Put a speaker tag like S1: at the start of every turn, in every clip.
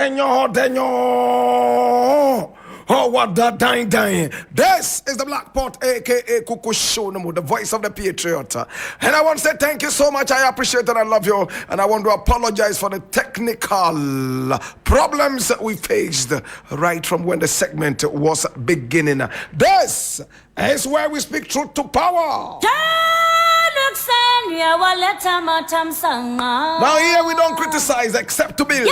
S1: Enyo denyo. Oh, what that dying. This is the Black Pot, aka Kuku Show, the voice of the patriot. And I want to say thank you so much. I appreciate it. I love you. And I want to apologize for the technical problems that we faced right from when the segment was beginning. This is where we speak truth to power. Now here we don't criticize except to build.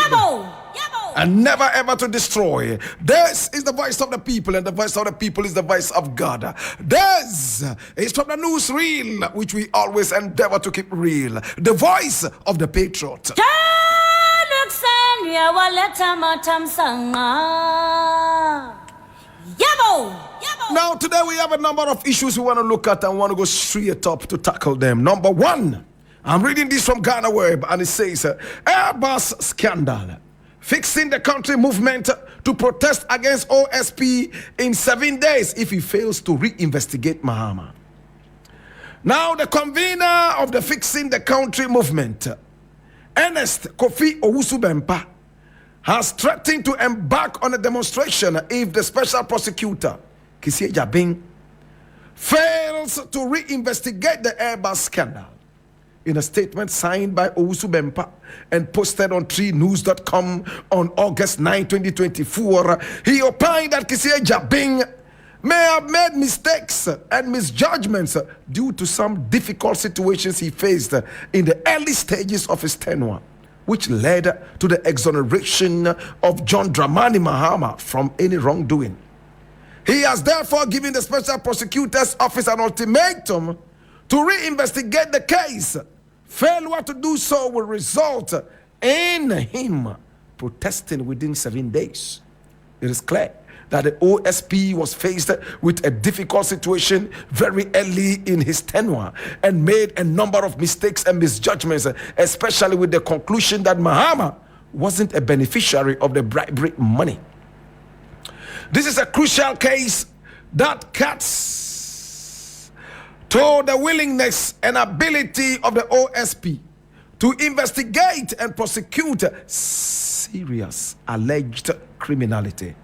S1: And never ever to destroy. This is the voice of the people, and the voice of the people is the voice of God. This is from the newsreel, which we always endeavor to keep real. The voice of the patriot. Now today we have a number of issues we want to look at and want to go straight up to tackle them. Number one, I'm reading this from Ghana Web, and it says Airbus scandal. Fixing the country movement to protest against OSP in 7 days if he fails to reinvestigate Mahama. Now, the convener of the Fixing the Country movement, Ernest Kofi Owusu-Bempah, has threatened to embark on a demonstration if the special prosecutor, Kisie Jabing, fails to reinvestigate the Airbus scandal. In a statement signed by Owusu-Bempah and posted on treenews.com on August 9, 2024, he opined that Kisie Jabing may have made mistakes and misjudgments due to some difficult situations he faced in the early stages of his tenure, which led to the exoneration of John Dramani Mahama from any wrongdoing. He has therefore given the Special Prosecutor's Office an ultimatum to reinvestigate the case. Failure to do so will result in him protesting within 7 days. It is clear that the OSP was faced with a difficult situation very early in his tenure and made a number of mistakes and misjudgments, especially with the conclusion that Mahama wasn't a beneficiary of the bribery money. This is a crucial case that cuts to the willingness and ability of the OSP to investigate and prosecute serious alleged criminality.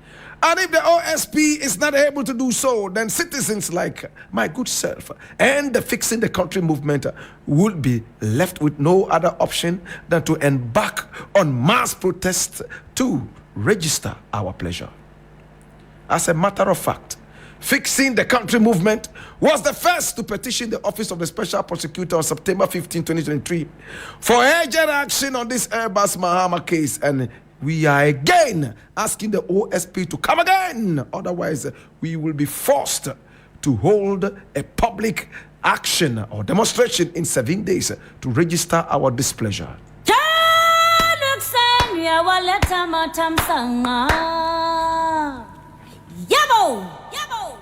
S1: And if the OSP is not able to do so, then citizens like my good self and the Fixing the Country movement will be left with no other option than to embark on mass protests to register our pleasure. As a matter of fact, Fixing the Country movement was the first to petition the Office of the Special Prosecutor on September 15, 2023 for urgent action on this Airbus Mahama case, and we are again asking the OSP to come again. Otherwise, we will be forced to hold a public action or demonstration in 7 days to register our displeasure.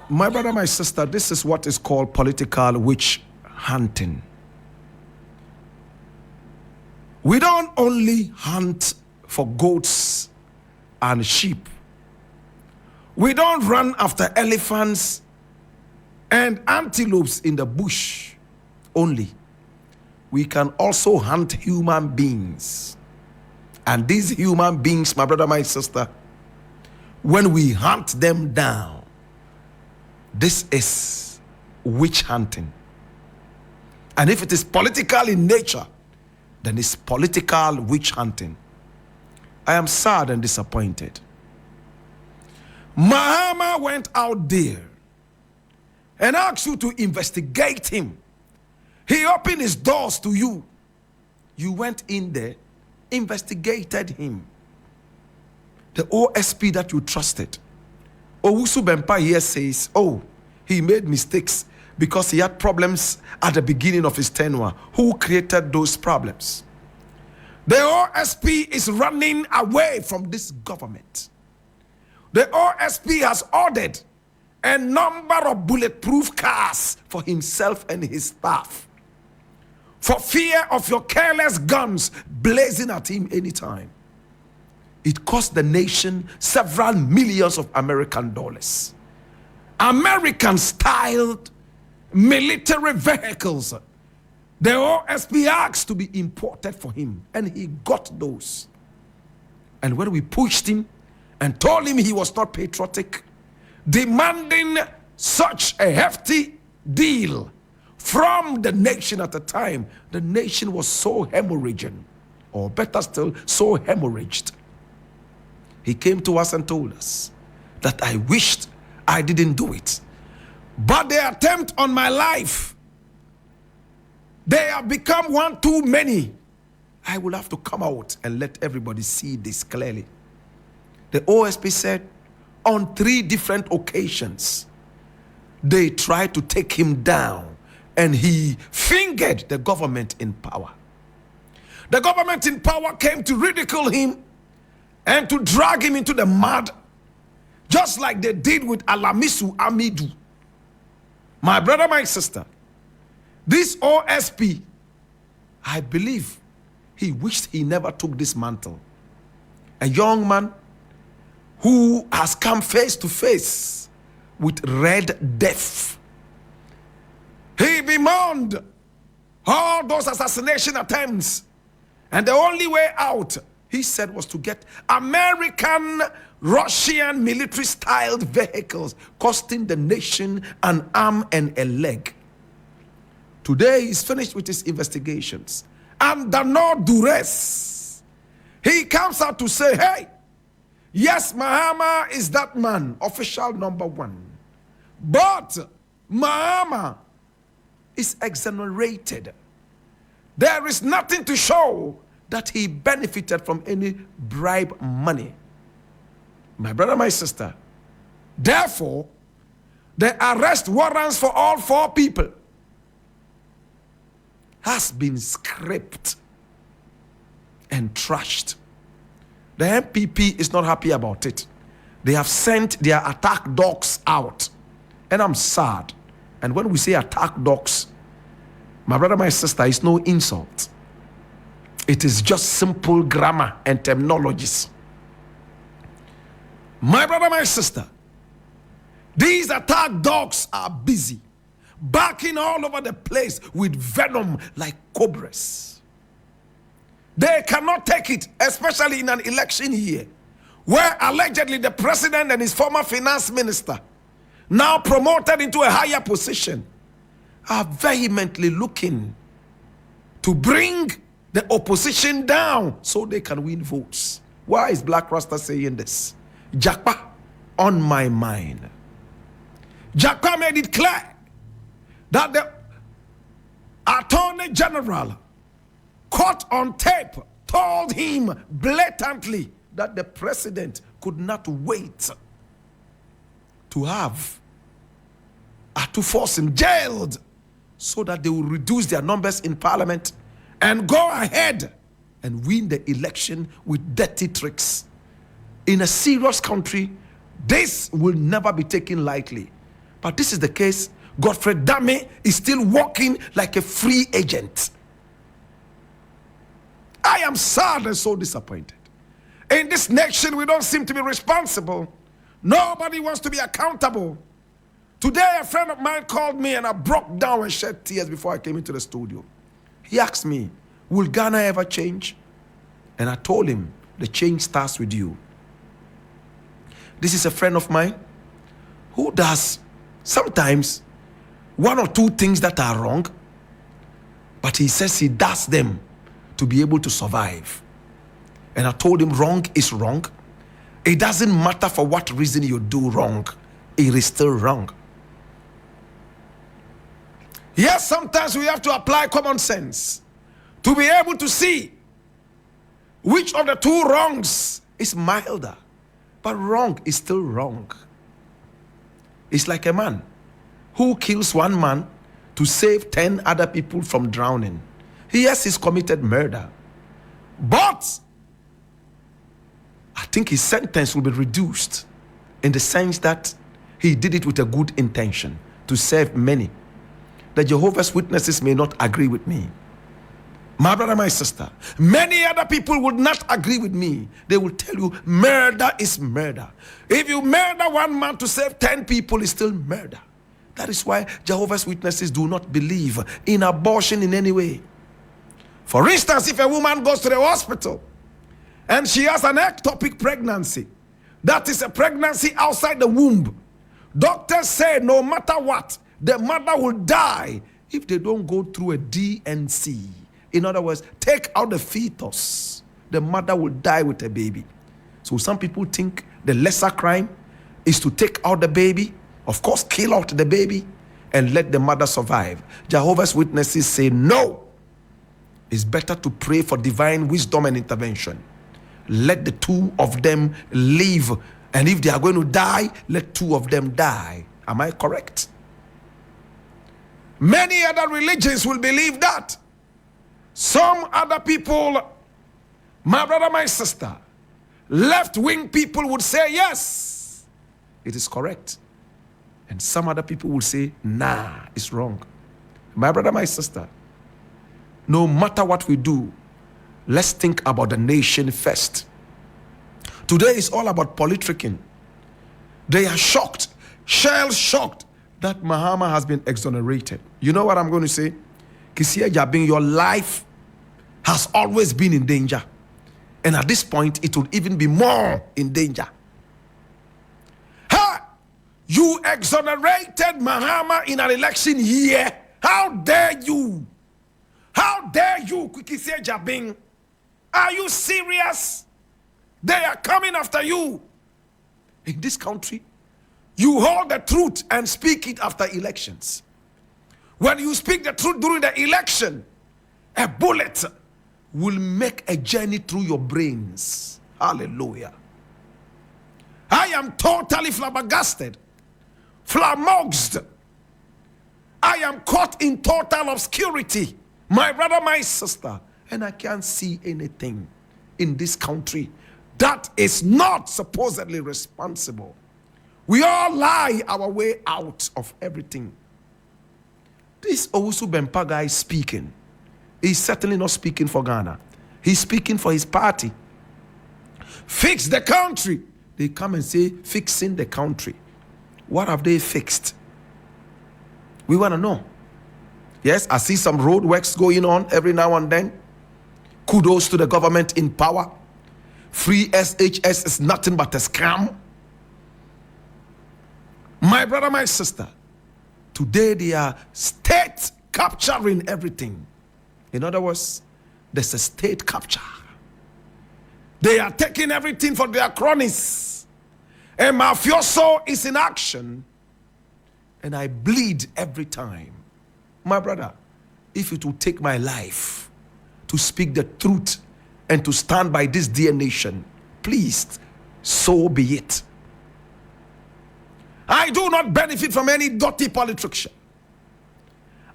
S1: My brother, my sister, this is what is called political witch hunting. We don't only hunt for goats and sheep. We don't run after elephants and antelopes in the bush only. We can also hunt human beings. And these human beings, my brother, my sister, when we hunt them down, this is witch hunting. And if it is political in nature, then it's political witch hunting. I am sad and disappointed. Mahama went out there and asked you to investigate him. He opened his doors to you. You went in there, investigated him. The OSP that you trusted. Owusu-Bempah here says, oh, he made mistakes because he had problems at the beginning of his tenure. Who created those problems? The OSP is running away from this government. The OSP has ordered a number of bulletproof cars for himself and his staff, for fear of your careless guns blazing at him anytime. It cost the nation several millions of American dollars. American-styled military vehicles. The OSP asked to be imported for him, and he got those. And when we pushed him and told him he was not patriotic, demanding such a hefty deal from the nation at the time, the nation was so hemorrhaging, or better still, so hemorrhaged. He came to us and told us that I wished I didn't do it. But the attempt on my life, they have become one too many. I will have to come out and let everybody see this clearly. The OSP said on 3 different occasions, they tried to take him down, and he fingered the government in power. The government in power came to ridicule him and to drag him into the mud, just like they did with Alamisu Amidu. My brother, my sister, this OSP, I believe he wished he never took this mantle. A young man who has come face to face with red death. He bemoaned all those assassination attempts, and the only way out, he said, was to get American, Russian military-styled vehicles, costing the nation an arm and a leg. Today, he's finished with his investigations. Under no duress, he comes out to say, hey, yes, Mahama is that man, official number 1. But Mahama is exonerated. There is nothing to show that he benefited from any bribe money. My brother, my sister, therefore, the arrest warrants for all 4 people has been scrapped and trashed. The MPP is not happy about it. They have sent their attack dogs out. And I'm sad. And when we say attack dogs, my brother, my sister, it's no insult. It is just simple grammar and terminologies. My brother, my sister, these attack dogs are busy, barking all over the place with venom like cobras. They cannot take it, especially in an election year, where allegedly the president and his former finance minister, now promoted into a higher position, are vehemently looking to bring the opposition down so they can win votes. Why is Blakk Rasta saying this? Jakpa on my mind. Jakpa made it clear that the Attorney General, caught on tape, told him blatantly that the president could not wait to have to force him jailed so that they will reduce their numbers in parliament and go ahead and win the election with dirty tricks. In a serious country, this will never be taken lightly. But this is the case. Godfrey Dame is still walking like a free agent. I am sad and so disappointed. In this nation, we don't seem to be responsible. Nobody wants to be accountable. Today, a friend of mine called me and I broke down and shed tears before I came into the studio. He asked me, will Ghana ever change? And I told him, the change starts with you. This is a friend of mine who does sometimes 1 or 2 things that are wrong, but he says he does them to be able to survive. And I told him wrong is wrong. It doesn't matter for what reason you do wrong. It is still wrong. Yes, sometimes we have to apply common sense to be able to see which of the 2 wrongs is milder. But wrong is still wrong. It's like a man who kills 1 man to save 10 other people from drowning. Yes, he's committed murder. But I think his sentence will be reduced in the sense that he did it with a good intention to save many. The Jehovah's Witnesses may not agree with me. My brother, my sister, many other people would not agree with me. They will tell you murder is murder. If you murder 1 man to save 10 people, it's still murder. That is why Jehovah's Witnesses do not believe in abortion in any way. For instance, if a woman goes to the hospital and she has an ectopic pregnancy. That is a pregnancy outside the womb. Doctors say no matter what, the mother will die if they don't go through a D&C. In other words, take out the fetus. The mother will die with a baby. So some people think the lesser crime is to take out the baby, of course, kill out the baby, and let the mother survive. Jehovah's Witnesses say no. It's better to pray for divine wisdom and intervention. Let the two of them live. And if they are going to die, let two of them die. Am I correct? Many other religions will believe that. Some other people, my brother, my sister, left-wing people would say yes, it is correct. And some other people will say, nah, it's wrong. My brother, my sister, no matter what we do, let's think about the nation first. Today is all about politicking. They are shocked, shell-shocked, that Mahama has been exonerated. You know what I'm going to say? Kisia Jabin, your life has always been in danger. And at this point, it will even be more in danger. You exonerated Mahama in an election year. How dare you? How dare you, Kisia Jabin? Are you serious? They are coming after you. In this country, you hold the truth and speak it after elections. When you speak the truth during the election, a bullet will make a journey through your brains. Hallelujah. I am totally flabbergasted, flummoxed. I am caught in total obscurity, my brother, my sister, and I can't see anything in this country that is not supposedly responsible. We all lie our way out of everything. This Owusu Bempah guy is speaking. He's certainly not speaking for Ghana. He's speaking for his party. Fix the country. They come and say, fixing the country. What have they fixed? We want to know. Yes, I see some road works going on every now and then. Kudos to the government in power. Free SHS is nothing but a scam. My brother, my sister, today they are state capturing everything. In other words, there's a state capture. They are taking everything for their cronies. A mafioso is in action. And I bleed every time. My brother, if it will take my life to speak the truth and to stand by this dear nation, please, so be it. I do not benefit from any dirty politician.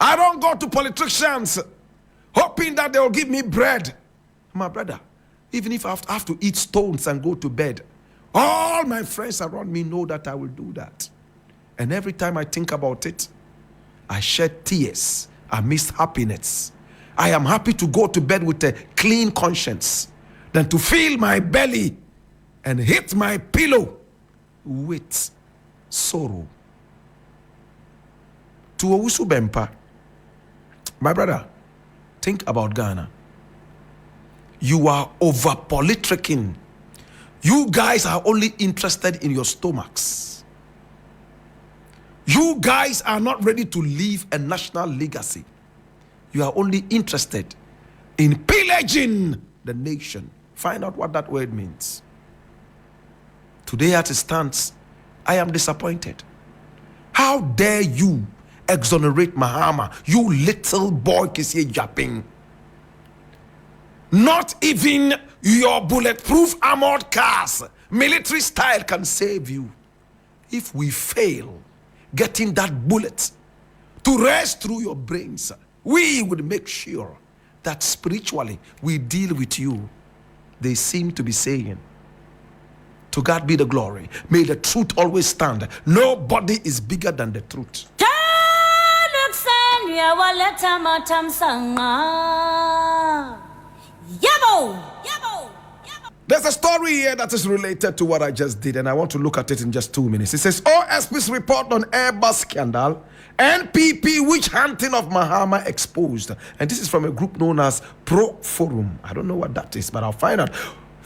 S1: I don't go to politicians hoping that they will give me bread. My brother, even if I have to eat stones and go to bed, all my friends around me know that I will do that. And every time I think about it, I shed tears. I miss happiness. I am happy to go to bed with a clean conscience than to fill my belly and hit my pillow with sorrow. To Owusu Bempah, my brother, think about Ghana. You are over politicking. You guys are only interested in your stomachs. You guys are not ready to leave a national legacy. You are only interested in pillaging the nation. Find out what that word means. Today as it stands, I am disappointed. How dare you exonerate Mahama, you little boy Kisia Jabin? Not even your bulletproof armored cars, military style, can save you. If we fail getting that bullet to race through your brains, we would make sure that spiritually we deal with you. They seem to be saying, to God be the glory. May the truth always stand. Nobody is bigger than the truth. There's a story here that is related to what I just did, and I want to look at it in just 2 minutes. It says, OSP's report on Airbus scandal, NPP witch hunting of Mahama exposed. And this is from a group known as Pro Forum. I don't know what that is, but I'll find out.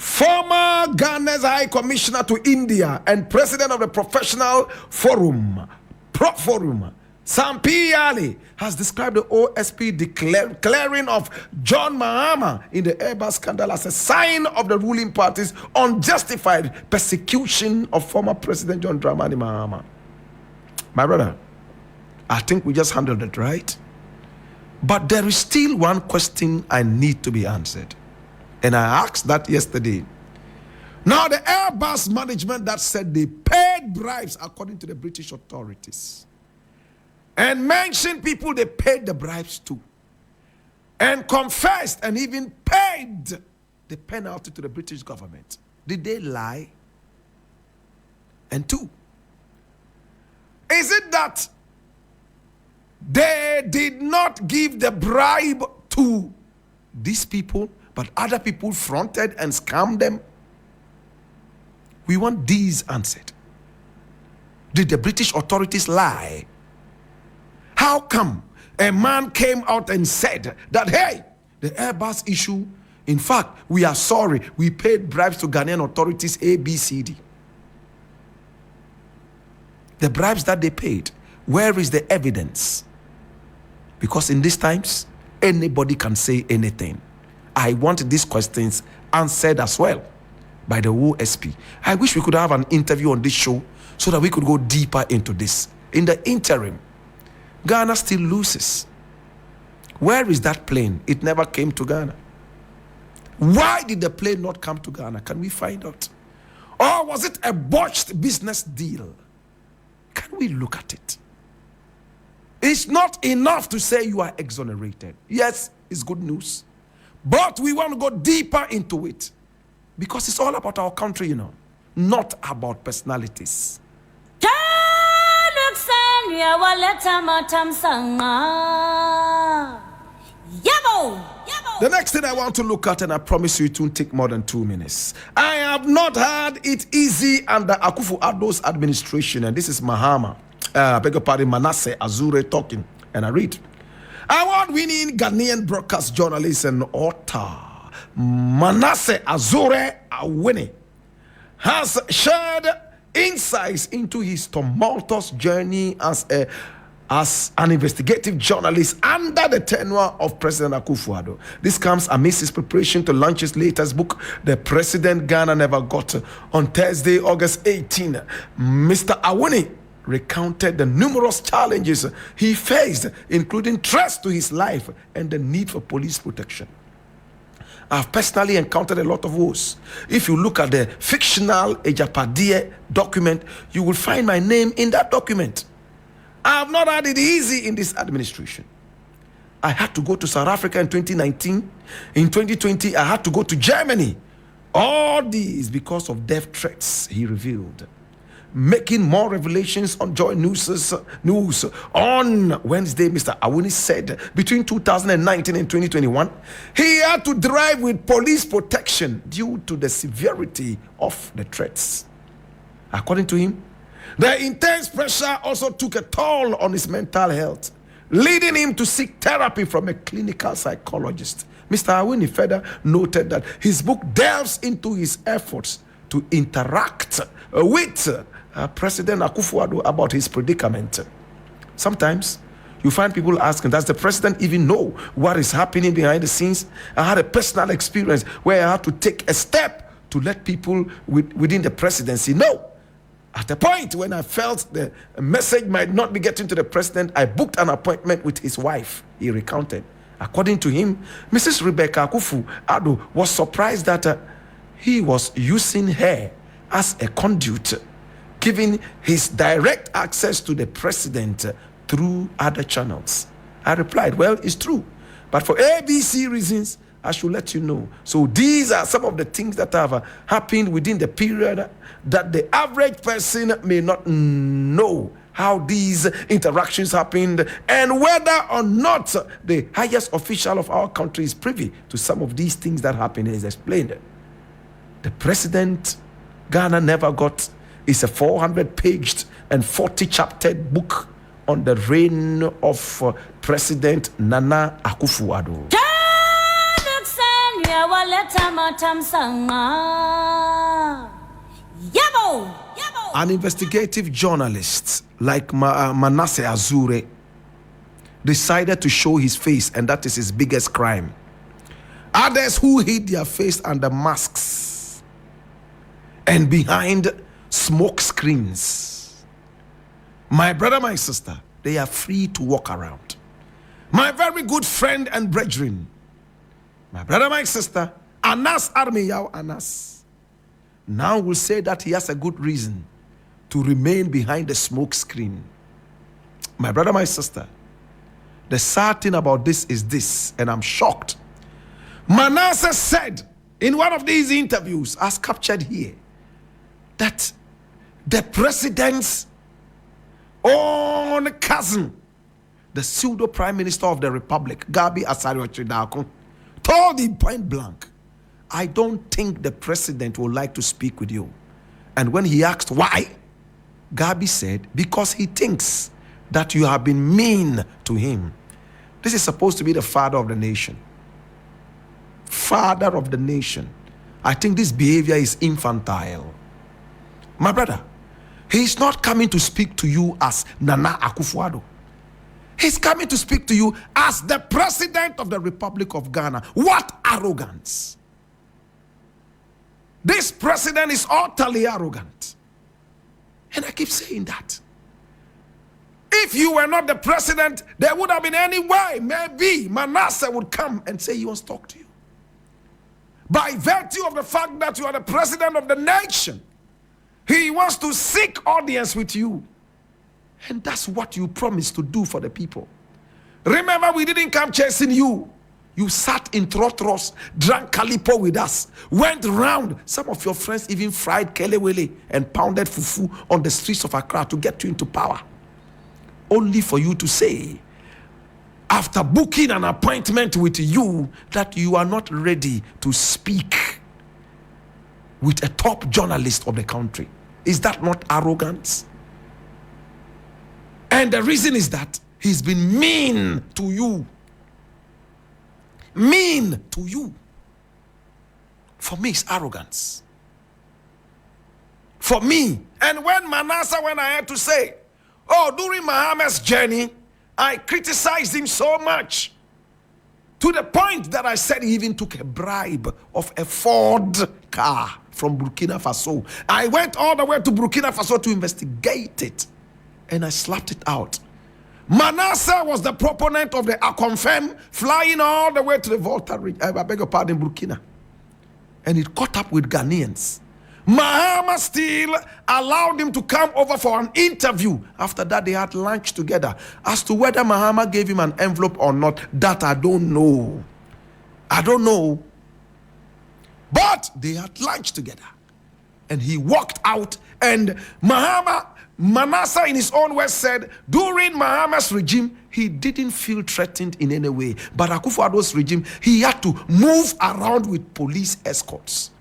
S1: Former Ghana's High Commissioner to India and President of the Professional Forum, Prop Forum, Sampi Ali, has described the OSP declaring of John Mahama in the Airbus scandal as a sign of the ruling party's unjustified persecution of former President John Dramani Mahama. My brother, I think we just handled it right. But there is still one question I need to be answered. And I asked that yesterday. Now, the Airbus management that said they paid bribes according to the British authorities, and mentioned people they paid the bribes to, and confessed and even paid the penalty to the British government. Did they lie? And two, is it that they did not give the bribe to these people, but other people fronted and scammed them? We want these answered. Did the British authorities lie? How come a man came out and said that, hey, the Airbus issue, in fact, we are sorry, we paid bribes to Ghanaian authorities A, B, C, D. The bribes that they paid, where is the evidence? Because in these times, anybody can say anything. I want these questions answered as well by the OSP. I wish we could have an interview on this show so that we could go deeper into this. In the interim, Ghana still loses. Where is that plane? It never came to Ghana. Why did the plane not come to Ghana? Can we find out? Or was it a botched business deal? Can we look at it? It's not enough to say you are exonerated. Yes, it's good news. But we want to go deeper into it. Because it's all about our country, you know. Not about personalities. The next thing I want to look at, and I promise you it won't take more than 2 minutes. I have not had it easy under Akufo Addo's administration, and this is Mahama, beg your pardon, Manasseh Azure talking, and I read. Award-winning Ghanaian broadcast journalist and author Manasseh Azure Awene has shared insights into his tumultuous journey as an investigative journalist under the tenure of President Akufo Addo. This comes amidst his preparation to launch his latest book, The President Ghana Never Got. On Thursday, August 18, Mr. Awene recounted the numerous challenges he faced, including threats to his life and the need for police protection. I've personally encountered a lot of woes. If you look at the fictional Ejapadie document, you will find my name in that document. I have not had it easy in this administration. I had to go to South Africa in 2019. In 2020, I had to go to Germany. All these because of death threats, he revealed. Making more revelations on Joy News on Wednesday, Mr. Awene said between 2019 and 2021, he had to drive with police protection due to the severity of the threats. According to him, the intense pressure also took a toll on his mental health, leading him to seek therapy from a clinical psychologist. Mr. Awene further noted that his book delves into his efforts to interact with President Akufo Addo about his predicament. Sometimes you find people asking, does the president even know what is happening behind the scenes? I had a personal experience where I had to take a step to let people within the presidency know. At a point when I felt the message might not be getting to the president, I booked an appointment with his wife, he recounted. According to him, Mrs. Rebecca Akufo Addo was surprised that he was using her as a conduit, giving his direct access to the president through other channels. I replied, well, it's true, but for ABC reasons, I should let you know. So these are some of the things that have happened within the period that the average person may not know how these interactions happened and whether or not the highest official of our country is privy to some of these things that happened is explained. The President Ghana Never Got is a 400-paged and 40-chaptered book on the reign of President Nana Akufo Addo. An investigative journalist like Manasseh Azure decided to show his face, and that is his biggest crime. Others who hid their face under masks and behind smoke screens, my brother, my sister, they are free to walk around. My very good friend and brethren, my brother, my sister, Anas Armiyao Anas, now will say that he has a good reason to remain behind the smoke screen. My brother, my sister, the sad thing about this is this, and I'm shocked. Manasseh said in one of these interviews, as captured here, that the president's own cousin, the pseudo prime minister of the republic, Gabi Asare-Otchere, told him point blank, I don't think the president would like to speak with you. And when he asked why, Gabi said, because he thinks that you have been mean to him. This is supposed to be the father of the nation. Father of the nation. I think this behavior is infantile. My brother, he's not coming to speak to you as Nana Akufo Addo. He's coming to speak to you as the president of the Republic of Ghana. What arrogance! This president is utterly arrogant. And I keep saying that. If you were not the president, there would have been any way, maybe Manasseh would come and say he wants to talk to you. By virtue of the fact that you are the president of the nation, he wants to seek audience with you. And that's what you promised to do for the people. Remember, we didn't come chasing you. You sat in Trotros, drank Calipo with us, went round. Some of your friends even fried kelewele and pounded fufu on the streets of Accra to get you into power. Only for you to say, after booking an appointment with you, that you are not ready to speak with a top journalist of the country. Is that not arrogance? And the reason is that he's been mean to you. Mean to you. For me, it's arrogance. For me. And when Manasseh, when I had to say, oh, during Muhammad's journey, I criticized him so much, to the point that I said he even took a bribe of a Ford car from Burkina Faso. I went all the way to Burkina Faso to investigate it, and I slapped it out. Manasseh was the proponent of the Akonfem, flying all the way to the Volta, I beg your pardon, Burkina. And it caught up with Ghanaians. Mahama still allowed him to come over for an interview. After that, they had lunch together. As to whether Mahama gave him an envelope or not, that I don't know. I don't know. But they had lunch together. And he walked out, and Manasseh in his own words said, during Mahama's regime, he didn't feel threatened in any way. But Akufo Addo's regime, he had to move around with police escorts.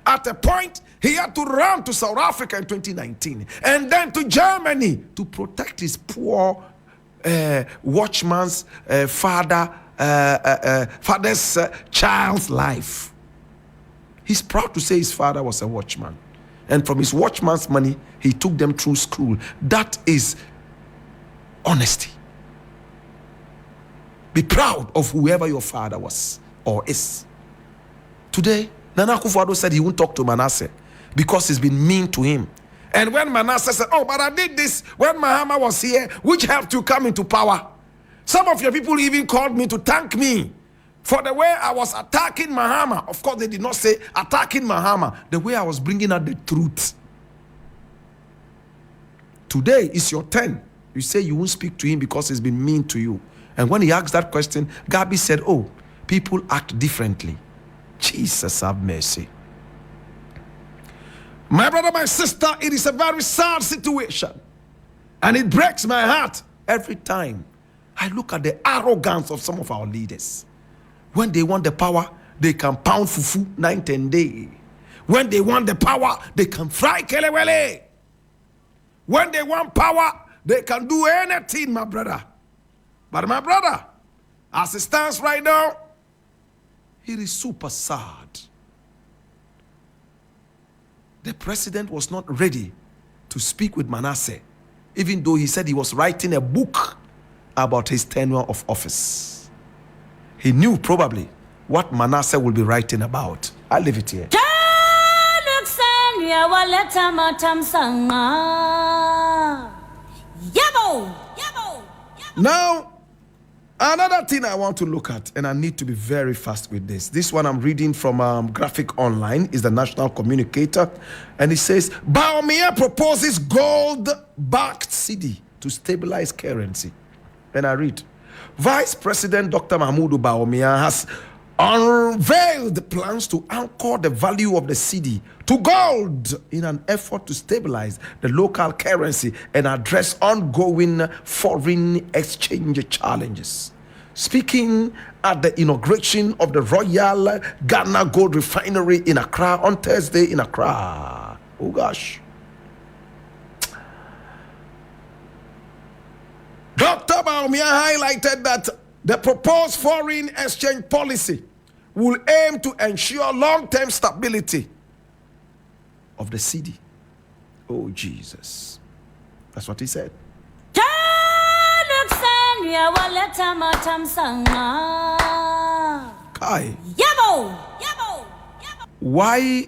S1: At a point, he had to run to South Africa in 2019 and then to Germany to protect his poor watchman's father's child's life. He's proud to say his father was a watchman. And from his watchman's money, he took them through school. That is honesty. Be proud of whoever your father was or is. Today, Nana Akufo Addo said he won't talk to Manasseh because he's been mean to him. And when Manasseh said, oh, but I did this when Mahama was here, which helped you come into power. Some of your people even called me to thank me for the way I was attacking Mahama. Of course, they did not say attacking Mahama. The way I was bringing out the truth. Today is your turn. You say you won't speak to him because he's been mean to you. And when he asked that question, Gabi said, oh, people act differently. Jesus have mercy. My brother, my sister, it is a very sad situation. And it breaks my heart every time I look at the arrogance of some of our leaders. When they want the power, they can pound fufu 9-10 days. When they want the power, they can fry kelewele. When they want power, they can do anything, my brother. But my brother, as it stands right now, it is super sad. the president was not ready to speak with Manasseh, even though he said he was writing a book about his tenure of office. He knew probably what Manasseh will be writing about. I'll leave it here. Now, another thing I want to look at, and I need to be very fast with this. This one I'm reading from Graphic Online, is the National Communicator, and it says, Bawumia proposes gold-backed cedi to stabilize currency. And I read, Vice President Dr. Mahmoud Bawumia has unveiled plans to anchor the value of the cedi to gold in an effort to stabilize the local currency and address ongoing foreign exchange challenges. Speaking at the inauguration of the Royal Ghana Gold Refinery in Accra on Thursday in Accra. Oh gosh. Dr. Bawumia highlighted that the proposed foreign exchange policy will aim to ensure long-term stability of the cedi. Oh, Jesus. That's what he said. Kai. Why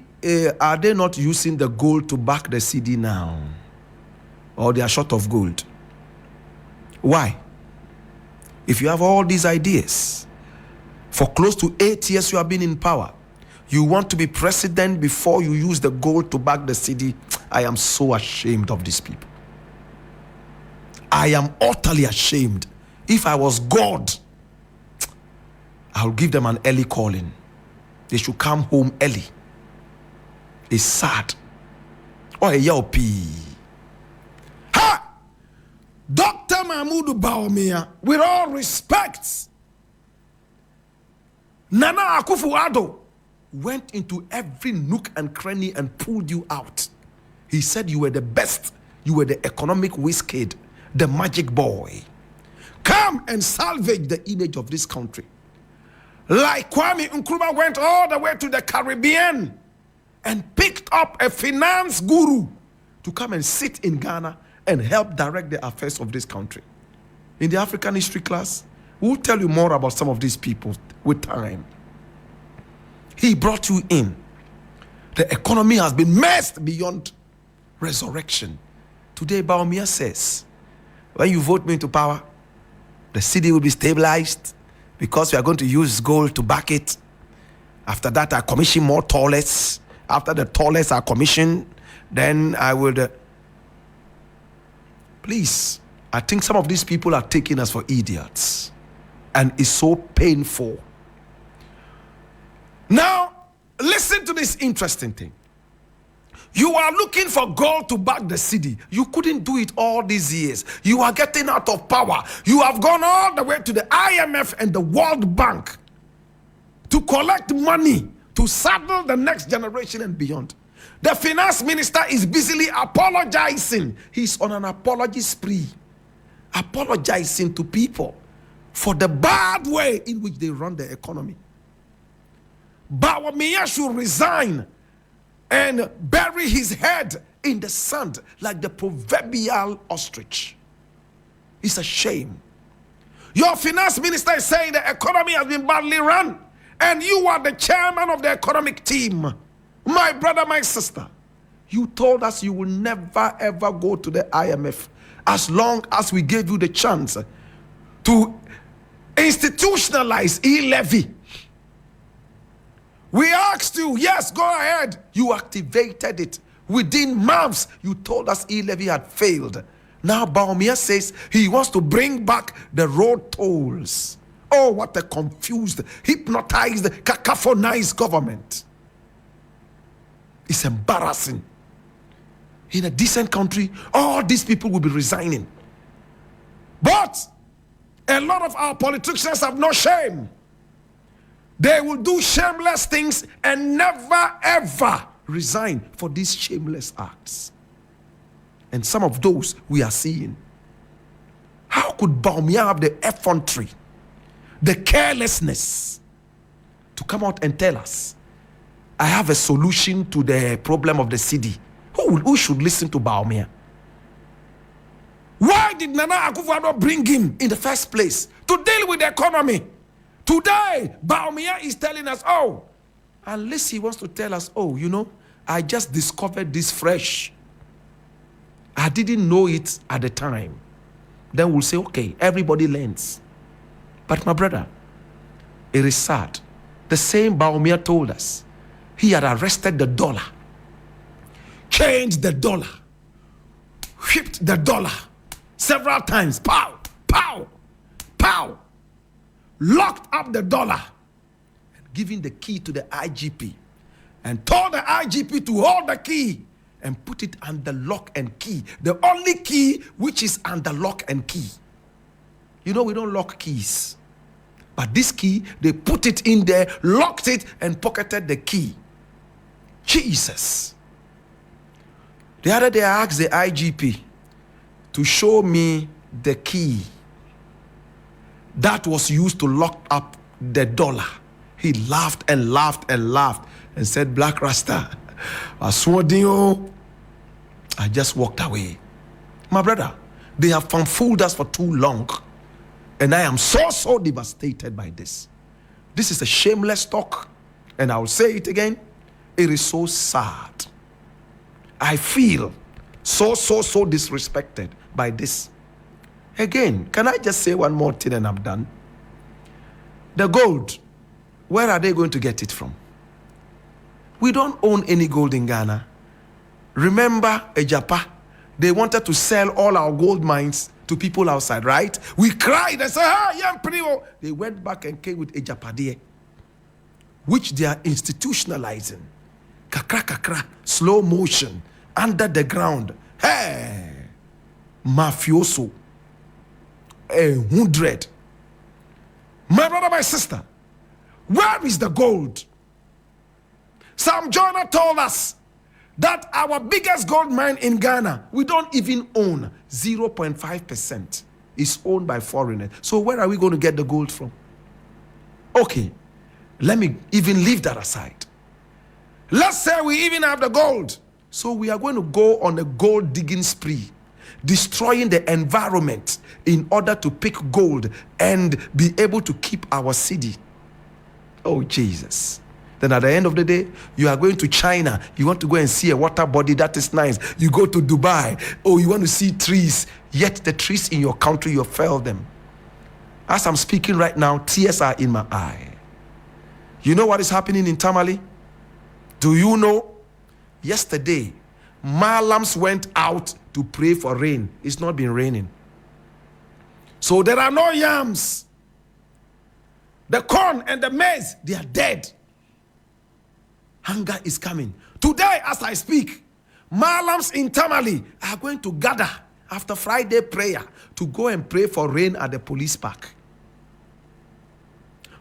S1: are they not using the gold to back the cedi now? Or they are short of gold? Why? If you have all these ideas, for close to 8 years you have been in power, you want to be president before you use the gold to back the cedi. I am so ashamed of these people. I am utterly ashamed. If I was God, I'll give them an early calling. They should come home early. It's sad. Oh, hey, ha! Dr. Mahmoud Bawumia, with all respect, Nana Akufo Addo went into every nook and cranny and pulled you out. He said you were the best, you were the economic wizkid, the magic boy. Come and salvage the image of this country. Like Kwame Nkrumah went all the way to the Caribbean and picked up a finance guru to come and sit in Ghana and help direct the affairs of this country. In the African history class, we'll tell you more about some of these people with time. He brought you in. The economy has been messed beyond resurrection. Today, Bawumia says, when you vote me into power, the cedi will be stabilized because we are going to use gold to back it. After that, I commission more toilets. After the toilets are commissioned, then I would... Please, I think some of these people are taking us for idiots. And it's so painful. Now, listen to this interesting thing. You are looking for gold to back the cedi. You couldn't do it all these years. You are getting out of power. You have gone all the way to the IMF and the World Bank to collect money to saddle the next generation and beyond. The finance minister is busily apologizing. He's on an apology spree, apologizing to people for the bad way in which they run the economy. Bawumia should resign and bury his head in the sand like the proverbial ostrich. It's a shame. Your finance minister is saying the economy has been badly run, and you are the chairman of the economic team. My brother, my sister, you told us you will never ever go to the IMF as long as we gave you the chance to institutionalize e-levy. We asked you, yes, go ahead. You activated it. Within months, you told us e-levy had failed. Now Bawumia says he wants to bring back the road tolls. Oh, what a confused, hypnotized, cacophonized government. It's embarrassing. In a decent country, all these people will be resigning. But a lot of our politicians have no shame. They will do shameless things and never ever resign for these shameless acts. And some of those we are seeing. How could Bawumia have the effrontery, the carelessness to come out and tell us I have a solution to the problem of the city. Who should listen to Bawumia? Why did Nana Akufo Addo bring him in the first place? To deal with the economy. Today, Bawumia is telling us, oh, unless he wants to tell us, oh, you know, I just discovered this fresh. I didn't know it at the time. Then we'll say, okay, everybody learns. But my brother, it is sad. The same Bawumia told us he had arrested the dollar, changed the dollar, whipped the dollar several times, pow, pow, pow, locked up the dollar, and giving the key to the IGP, and told the IGP to hold the key and put it under lock and key. The only key which is under lock and key. You know, we don't lock keys. But this key, they put it in there, locked it, and pocketed the key. Jesus. The other day I asked the IGP to show me the key that was used to lock up the dollar. He laughed and laughed and laughed and said, Blakk Rasta, I just walked away. My brother, they have fooled us for too long. And I am so devastated by this. This is a shameless talk. And I will say it again. It is so sad. I feel so disrespected by this. Again, can I just say one more thing and I'm done? The gold, where are they going to get it from? We don't own any gold in Ghana. Remember Ejapa? They wanted to sell all our gold mines to people outside, right? We cried and said, ah, they went back and came with Ejapade, which they are institutionalizing. Kakra, slow motion, under the ground. Hey, mafioso. 100. My brother, my sister, where is the gold? Sam Joyner told us that our biggest gold mine in Ghana, we don't even own. 0.5% is owned by foreigners. So where are we going to get the gold from? Okay, let me even leave that aside. Let's say we even have the gold. So we are going to go on a gold digging spree, destroying the environment in order to pick gold and be able to keep our city. Oh, Jesus. Then at the end of the day, you are going to China. You want to go and see a water body that is nice. You go to Dubai. Oh, you want to see trees. Yet the trees in your country, you fell them. As I'm speaking right now, tears are in my eye. You know what is happening in Tamale? Do you know? Yesterday, Malams went out to pray for rain. It's not been raining. So there are no yams. The corn and the maize, they are dead. Hunger is coming. Today, as I speak, Malams in Tamale are going to gather after Friday prayer to go and pray for rain at the police park.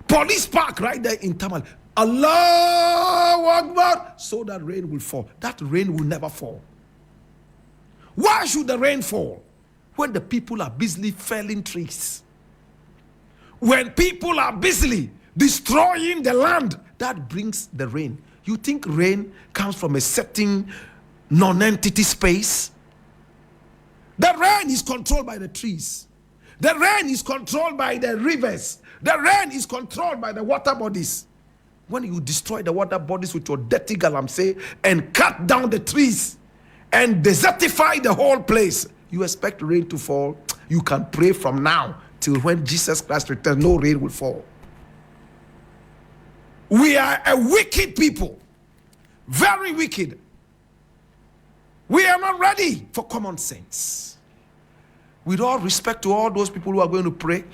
S1: Police park right there in Tamale. Allahu Akbar, so that rain will fall. That rain will never fall. Why should the rain fall? When the people are busily felling trees. When people are busily destroying the land, that brings the rain. You think rain comes from a certain non-entity space? The rain is controlled by the trees. The rain is controlled by the rivers. The rain is controlled by the water bodies. When you destroy the water bodies with your dirty galamsey and cut down the trees and desertify the whole place, you expect rain to fall. You can pray from now till when Jesus Christ returns, no rain will fall. We are a wicked people. Very wicked. We are not ready for common sense. With all respect to all those people who are going to pray,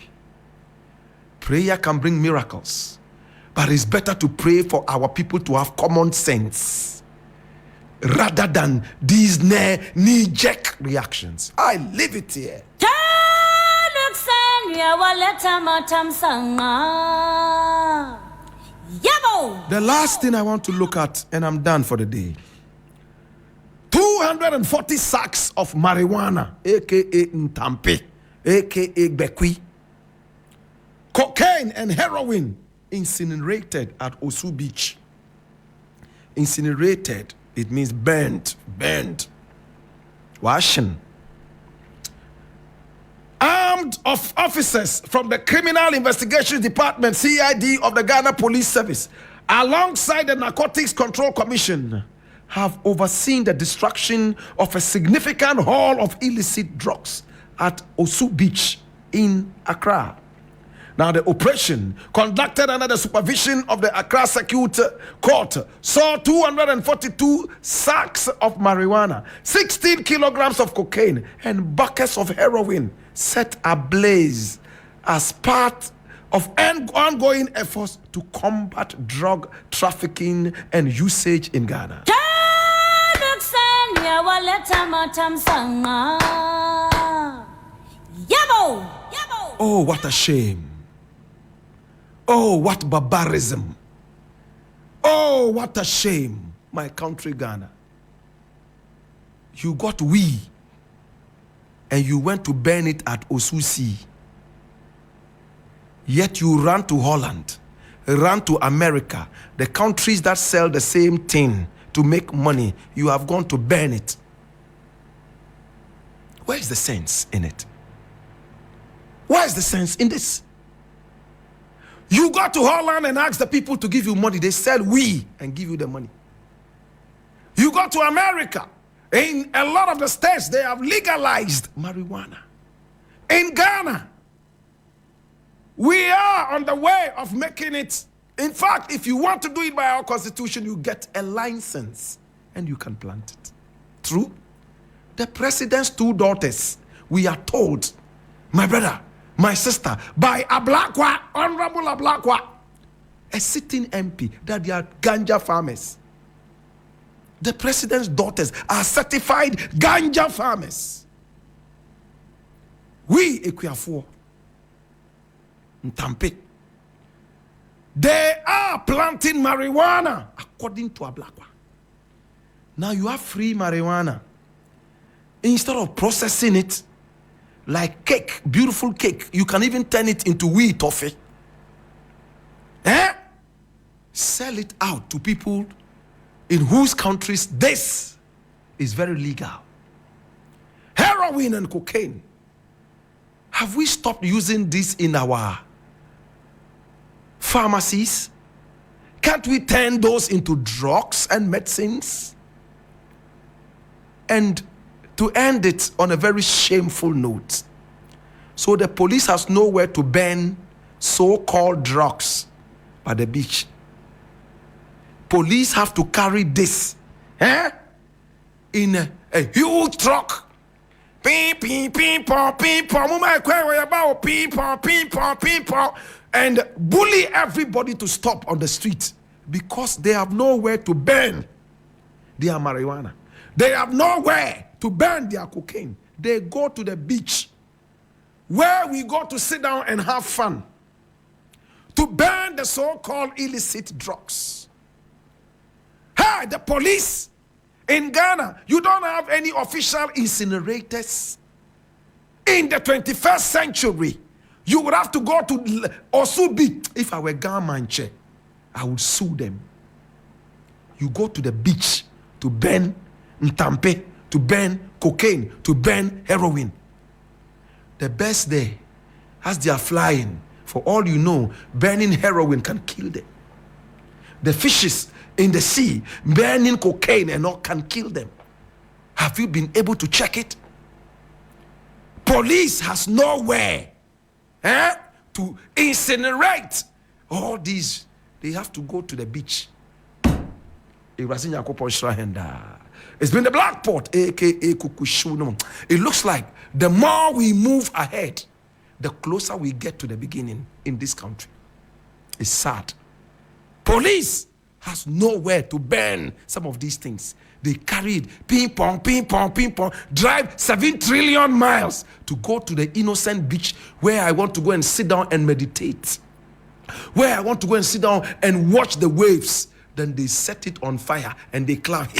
S1: prayer can bring miracles. But it's better to pray for our people to have common sense rather than these knee-jerk reactions. I leave it here. The last thing I want to look at, and I'm done for the day. 240 sacks of marijuana, aka Ntampe, aka Bekwi. Cocaine and heroin incinerated at Osu Beach. Incinerated, it means burnt. Washing. Armed of officers from the Criminal Investigation Department, CID, of the Ghana Police Service, alongside the Narcotics Control Commission, have overseen the destruction of a significant haul of illicit drugs at Osu Beach in Accra. Now, the operation, conducted under the supervision of the Accra Circuit Court, saw 242 sacks of marijuana, 16 kilograms of cocaine, and buckets of heroin set ablaze as part of ongoing efforts to combat drug trafficking and usage in Ghana. Oh, what a shame. Oh, what barbarism. Oh, what a shame, my country Ghana. You got weed and you went to burn it at Osusi. Yet you ran to Holland, ran to America, the countries that sell the same thing to make money. You have gone to burn it. Where is the sense in it? Where is the sense in this? You go to Holland and ask the people to give you money. They sell weed and give you the money. You go to America. In a lot of the states, they have legalized marijuana. In Ghana, we are on the way of making it. In fact, if you want to do it by our constitution, you get a license and you can plant it. True? The president's 2 daughters, we are told, my brother, my sister, by Ablakwa, Honorable Ablakwa, a sitting MP, that they are ganja farmers. The president's daughters are certified ganja farmers. We, Ekuafo, Ntampe, they are planting marijuana according to Ablakwa. Now you have free marijuana. Instead of processing it like cake, beautiful cake, you can even turn it into weed toffee. Sell it out to people in whose countries this is very legal. Heroin and cocaine. Have we stopped using this in our pharmacies? Can't we turn those into drugs and medicines? And to end it on a very shameful note, so the police has nowhere to burn so-called drugs by the beach. Police have to carry this in a huge truck. And bully everybody to stop on the street because they have nowhere to burn their marijuana. They have nowhere to burn their cocaine. They go to the beach where we go to sit down and have fun to burn the so-called illicit drugs. Hey, the police in Ghana, you don't have any official incinerators. In the 21st century, you would have to go to Osubi. If I were Ghana, I would sue them. You go to the beach to burn Ntampe, to burn cocaine, to burn heroin. The best day, as they are flying, for all you know, burning heroin can kill them. The fishes in the sea, burning cocaine and all can kill them. Have you been able to check it? Police has nowhere to incinerate all these. They have to go to the beach. It's been the Black Port, aka Kukushuno. It looks like the more we move ahead, the closer we get to the beginning in this country. It's sad. Police has nowhere to burn some of these things. They carried ping pong, drive 7 trillion miles to go to the innocent beach where I want to go and sit down and meditate, where I want to go and sit down and watch the waves. Then they set it on fire and they clap.